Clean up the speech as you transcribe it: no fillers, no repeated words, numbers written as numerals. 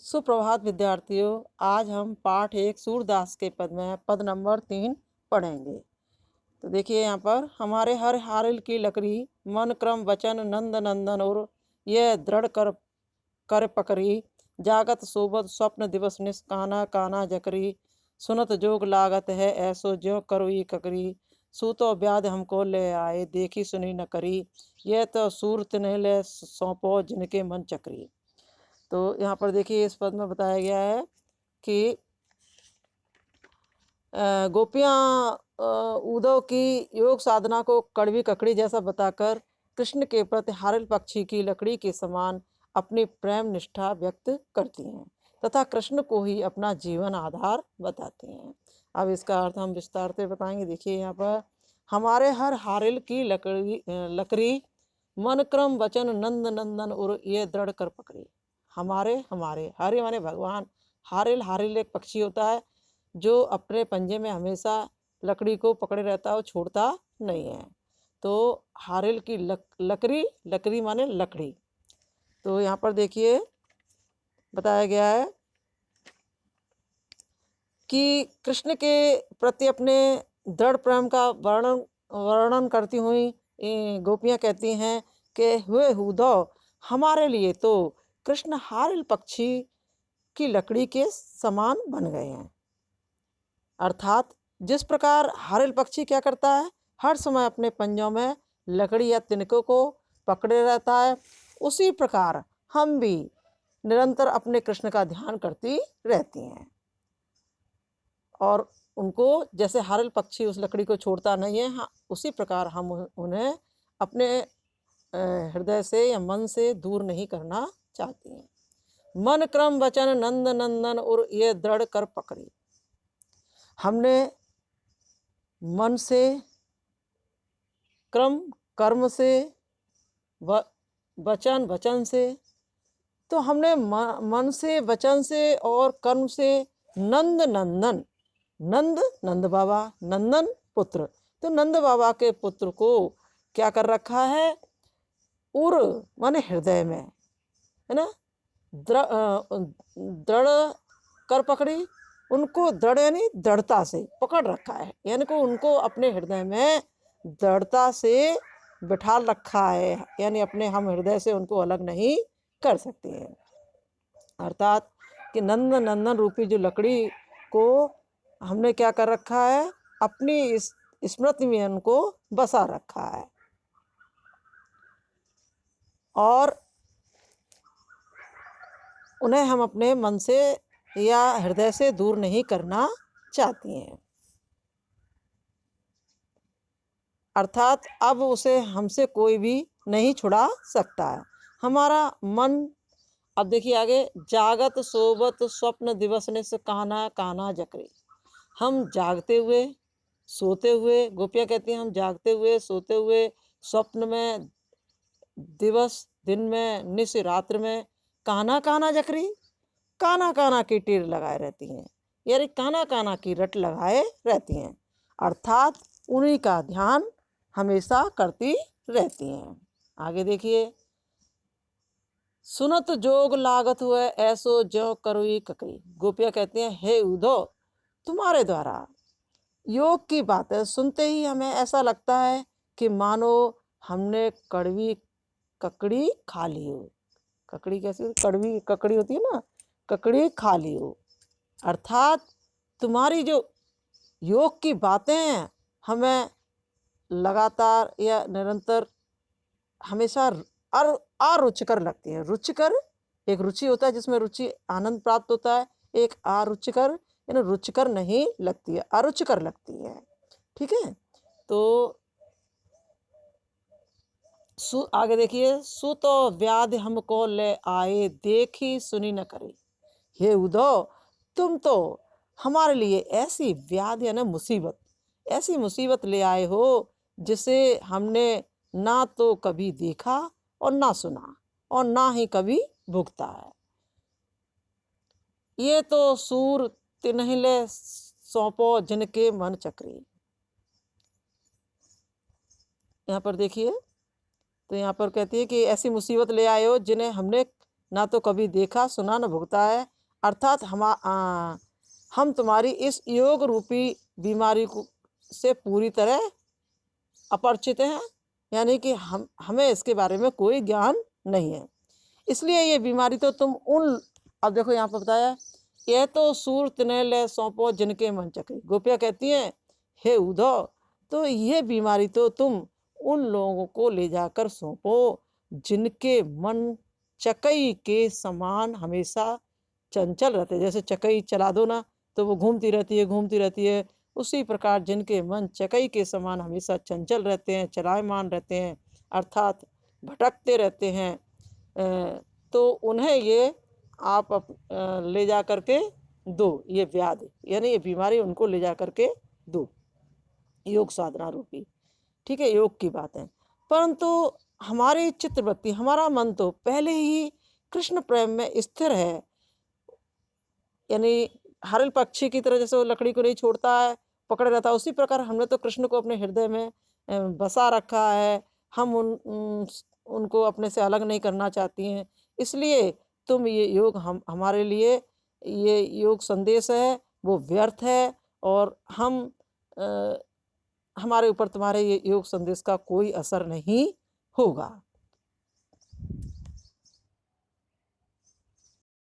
सुप्रभात विद्यार्थियों। आज हम पाठ 1 सूरदास के पद में पद नंबर 3 पढ़ेंगे। तो देखिए यहाँ पर हमारे हर हारिल की लकड़ी मन क्रम वचन नंद नंदन और यह दृढ़ कर कर पकड़ी जागत सोबत स्वप्न दिवस निस काना काना जकरी सुनत जोग लागत है ऐसो ज्यो करो ये ककरी सूतो व्याध हमको ले आए देखी सुनी न करी यह तो सूरत ने ले सौंपो जिनके मन चक्री। तो यहाँ पर देखिए इस पद में बताया गया है कि गोपियाँ उद्धव की योग साधना को कड़वी ककड़ी जैसा बताकर कृष्ण के प्रति हारिल पक्षी की लकड़ी के समान अपनी प्रेम निष्ठा व्यक्त करती हैं तथा कृष्ण को ही अपना जीवन आधार बताती हैं। अब इसका अर्थ हम विस्तार से बताएंगे। देखिए यहाँ पर हमारे हर हारिल की लकड़ी मन क्रम वचन नंद नंदन और ये दृढ़ कर पकड़ी। हमारे हरे माने भगवान। हारिल हारिल एक पक्षी होता है जो अपने पंजे में हमेशा लकड़ी को पकड़े रहता है और छोड़ता नहीं है। तो हारिल की लकड़ी माने लकड़ी। तो यहाँ पर देखिए बताया गया है कि कृष्ण के प्रति अपने दृढ़ प्रेम का वर्णन करती हुई गोपियाँ कहती हैं कि हुए उद्धव हमारे लिए तो कृष्ण हारिल पक्षी की लकड़ी के समान बन गए हैं। अर्थात जिस प्रकार हारिल पक्षी क्या करता है, हर समय अपने पंजों में लकड़ी या तिनकों को पकड़े रहता है, उसी प्रकार हम भी निरंतर अपने कृष्ण का ध्यान करती रहती हैं और उनको जैसे हारिल पक्षी उस लकड़ी को छोड़ता नहीं है, हाँ उसी प्रकार हम उन्हें अपने हृदय से या मन से दूर नहीं करना चाहती हैं। मन क्रम वचन नंद नंदन और ये दृढ़ कर पकड़ी। हमने मन से कर्म से वचन से तो हमने मन से वचन से और कर्म से नंद नंदन नंद बाबा नंदन पुत्र, तो नंद बाबा के पुत्र को क्या कर रखा है, उर माने हृदय में है ना, दृढ़ कर पकड़ी। उनको दृढ़ यानी दृढ़ता से पकड़ रखा है, यानी कि उनको अपने हृदय में दृढ़ता से बिठा रखा है, यानी अपने हम हृदय से उनको अलग नहीं कर सकते हैं। अर्थात कि नंद नंदन रूपी जो लकड़ी को हमने क्या कर रखा है, अपनी इस स्मृति में उनको बसा रखा है और उन्हें हम अपने मन से या हृदय से दूर नहीं करना चाहती हैं। अर्थात अब उसे हमसे कोई भी नहीं छुड़ा सकता है। हमारा मन, अब देखिए आगे, जागत सोबत स्वप्न दिवस ने से काना काना जकरी। हम जागते हुए सोते हुए, गोपियाँ कहती हैं हम जागते हुए सोते हुए स्वप्न में, दिवस दिन में, निस रात्र में काना काना जकरी, काना काना की टीर लगाए रहती हैं, यानी काना काना की रट लगाए रहती हैं। अर्थात उन्हीं का ध्यान हमेशा करती रहती हैं। आगे देखिए, सुनत जोग लागत हुए ऐसो ज्यों करुई ककरी। गोपियाँ कहती हैं हे उद्धव, तुम्हारे द्वारा योग की बातें सुनते ही हमें ऐसा लगता है कि मानो हमने कड़वी ककड़ी खा ली हो। ककड़ी कैसी, कड़वी ककड़ी होती है ना, ककड़ी खा ली हो। अर्थात तुम्हारी जो योग की बातें हैं हमें लगातार या निरंतर हमेशा अरुचिकर लगती है। रुचिकर, एक रुचि होता है जिसमें रुचि आनंद प्राप्त होता है, एक अरुचिकर यानी रुचिकर नहीं लगती है, अरुचिकर लगती है। ठीक है, तो आगे देखिए, सुतो व्याध हमको ले आए देखी सुनी न करी। हे उद्धव, तुम तो हमारे लिए ऐसी व्याध यानी मुसीबत, ऐसी मुसीबत ले आए हो जिसे हमने ना तो कभी देखा और ना सुना और ना ही कभी भुगता है। ये तो सूर तिन्हिले सौंपो जिनके मन चक्री। यहाँ पर देखिए, तो यहाँ पर कहती है कि ऐसी मुसीबत ले आए हो जिन्हें हमने ना तो कभी देखा सुना न भुगता है, अर्थात हम तुम्हारी इस योग रूपी बीमारी से पूरी तरह अपरिचित हैं, यानी कि हमें इसके बारे में कोई ज्ञान नहीं है। इसलिए ये बीमारी तो अब देखो यहाँ पर बताया, यह तो सूर तिन्हे ले सौंपो जिनके मन चकई। गोपियाँ कहती हैं, हे उद्धव, तो ये बीमारी तो तुम उन लोगों को ले जाकर सौंपो जिनके मन चकई के समान हमेशा चंचल रहते। जैसे चकई चला दो ना तो वो घूमती रहती है। उसी प्रकार जिनके मन चकई के समान हमेशा चंचल रहते हैं, चलायमान रहते हैं, अर्थात भटकते रहते हैं, तो उन्हें ये आप ले जा करके दो, ये व्याधि यानी ये बीमारी उनको ले जा करके दो, योग साधना रूपी। ठीक है, योग की बात है। परंतु हमारी चित्तवृत्ति, हमारा मन तो पहले ही कृष्ण प्रेम में स्थिर है। यानी हरिल पक्षी की तरह जैसे वो लकड़ी को नहीं छोड़ता है, पकड़े रहता है, उसी प्रकार हमने तो कृष्ण को अपने हृदय में बसा रखा है। हम उनको अपने से अलग नहीं करना चाहती हैं। इसलिए तुम ये योग हमारे लिए ये योग संदेश है वो व्यर्थ है, और हमारे ऊपर तुम्हारे ये योग संदेश का कोई असर नहीं होगा।